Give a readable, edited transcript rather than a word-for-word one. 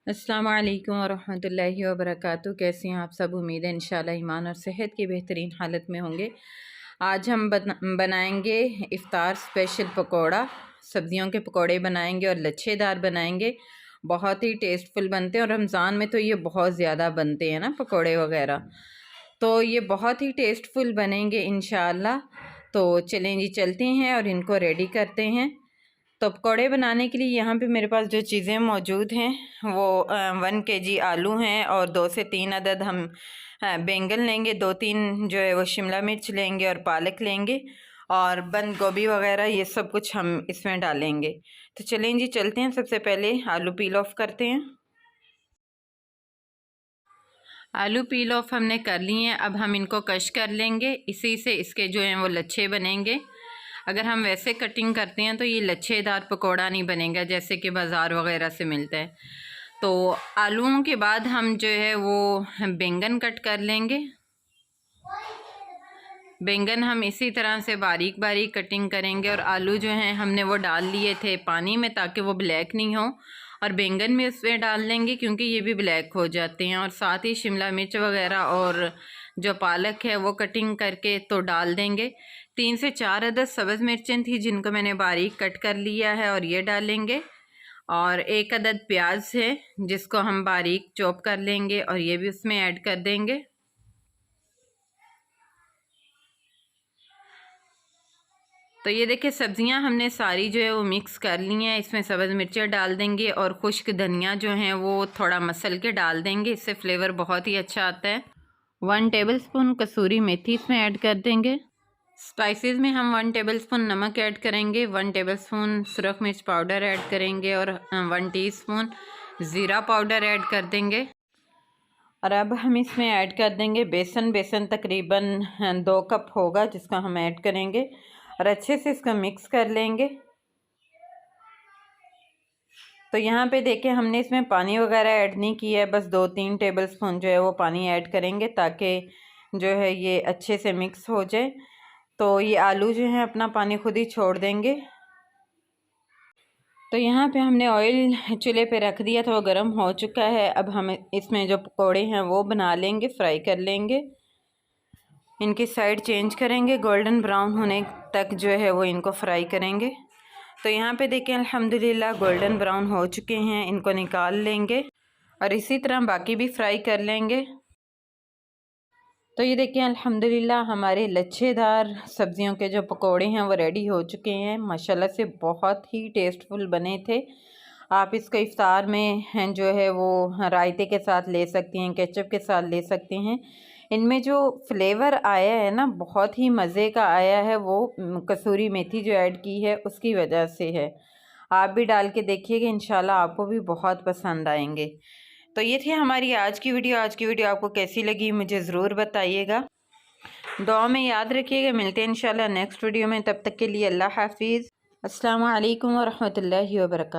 अस्सलाम वालेकुम वरहमतुल्लाहि वबरकातुहू। कैसे हैं आप सब? उम्मीद है इंशाल्लाह ईमान और सेहत की बेहतरीन हालत में होंगे। आज हम बनाएंगे इफ़्तार स्पेशल पकोड़ा। सब्ज़ियों के पकोड़े बनाएंगे और लच्छेदार बनाएंगे। बहुत ही टेस्टफुल बनते हैं और रमज़ान में तो ये बहुत ज़्यादा बनते हैं ना पकोड़े वग़ैरह, तो ये बहुत ही टेस्टफुल बनेंगे इंशाल्लाह। तो चलें जी, चलते हैं और इनको रेडी करते हैं। तो पकौड़े बनाने के लिए यहाँ पे मेरे पास जो चीज़ें मौजूद हैं वो 1 kg आलू हैं और 2 से 3 अदद हम बैंगन लेंगे, 2-3 जो है वो शिमला मिर्च लेंगे और पालक लेंगे और बंद गोभी वगैरह ये सब कुछ हम इसमें डालेंगे। तो चलें जी, चलते हैं। सबसे पहले आलू पील ऑफ करते हैं। आलू पील ऑफ हमने कर लिए हैं। अब हम इनको कश कर लेंगे। इसी से इसके जो हैं वो लच्छे बनेंगे। अगर हम वैसे कटिंग करते हैं तो ये लच्छेदार पकोड़ा नहीं बनेगा जैसे कि बाज़ार वगैरह से मिलता है। तो आलूओं के बाद हम जो है वो बैंगन कट कर लेंगे। बैंगन हम इसी तरह से बारीक बारीक कटिंग करेंगे और आलू जो हैं हमने वो डाल लिए थे पानी में ताकि वो ब्लैक नहीं हो, और बैंगन भी उसमें डाल लेंगे क्योंकि ये भी ब्लैक हो जाते हैं। और साथ ही शिमला मिर्च वगैरह और जो पालक है वो कटिंग करके तो डाल देंगे। 3 से 4 अदद सब्ज़ मिर्चें थी जिनको मैंने बारीक कट कर लिया है और ये डालेंगे। और 1 अदद प्याज है जिसको हम बारीक चॉप कर लेंगे और ये भी उसमें ऐड कर देंगे। तो ये देखिए सब्ज़ियां हमने सारी जो है वो मिक्स कर ली हैं। इसमें सब्ज़ मिर्चें डाल देंगे और खुश्क धनिया जो हैं वो थोड़ा मसल के डाल देंगे, इससे फ्लेवर बहुत ही अच्छा आता है। 1 टेबलस्पून कसूरी मेथी इसमें ऐड कर देंगे। स्पाइसेस में हम 1 टेबलस्पून नमक ऐड करेंगे, 1 टेबलस्पून सुरख मिर्च पाउडर ऐड करेंगे और 1 टीस्पून ज़ीरा पाउडर ऐड कर देंगे। और अब हम इसमें ऐड कर देंगे बेसन। बेसन तकरीबन 2 कप होगा जिसका हम ऐड करेंगे और अच्छे से इसका मिक्स कर लेंगे। तो यहाँ पे देखिए हमने इसमें पानी वगैरह ऐड नहीं किया है, बस 2-3 टेबलस्पून जो है वो पानी ऐड करेंगे ताकि जो है ये अच्छे से मिक्स हो जाए। तो ये आलू जो है अपना पानी खुद ही छोड़ देंगे। तो यहाँ पे हमने ऑयल चूल्हे पे रख दिया था, वो गर्म हो चुका है। अब हम इसमें जो पकोड़े हैं वो बना लेंगे, फ्राई कर लेंगे। इनकी साइड चेंज करेंगे, गोल्डन ब्राउन होने तक जो है वो इनको फ्राई करेंगे। तो यहाँ पे देखिए अल्हम्दुलिल्लाह गोल्डन ब्राउन हो चुके हैं, इनको निकाल लेंगे और इसी तरह बाकी भी फ्राई कर लेंगे। तो ये देखिए अल्हम्दुलिल्लाह हमारे लच्छेदार सब्ज़ियों के जो पकोड़े हैं वो रेडी हो चुके हैं। माशाल्लाह से बहुत ही टेस्टफुल बने थे। आप इसको इफ्तार में जो है वो रायते के साथ ले सकती हैं, केचप के साथ ले सकते हैं। इनमें जो फ्लेवर आया है ना बहुत ही मज़े का आया है, वो कसूरी मेथी जो ऐड की है उसकी वजह से है। आप भी डाल के देखिएगा, इंशाल्लाह आपको भी बहुत पसंद आएंगे। तो ये थी हमारी आज की वीडियो। आज की वीडियो आपको कैसी लगी मुझे ज़रूर बताइएगा। दुआ में याद रखिएगा। मिलते हैं इंशाल्लाह नेक्स्ट वीडियो में। तब तक के लिए अल्लाह हाफिज़। अस्सलाम वालेकुम वरहमतुल्लाहि वबरकातुहू।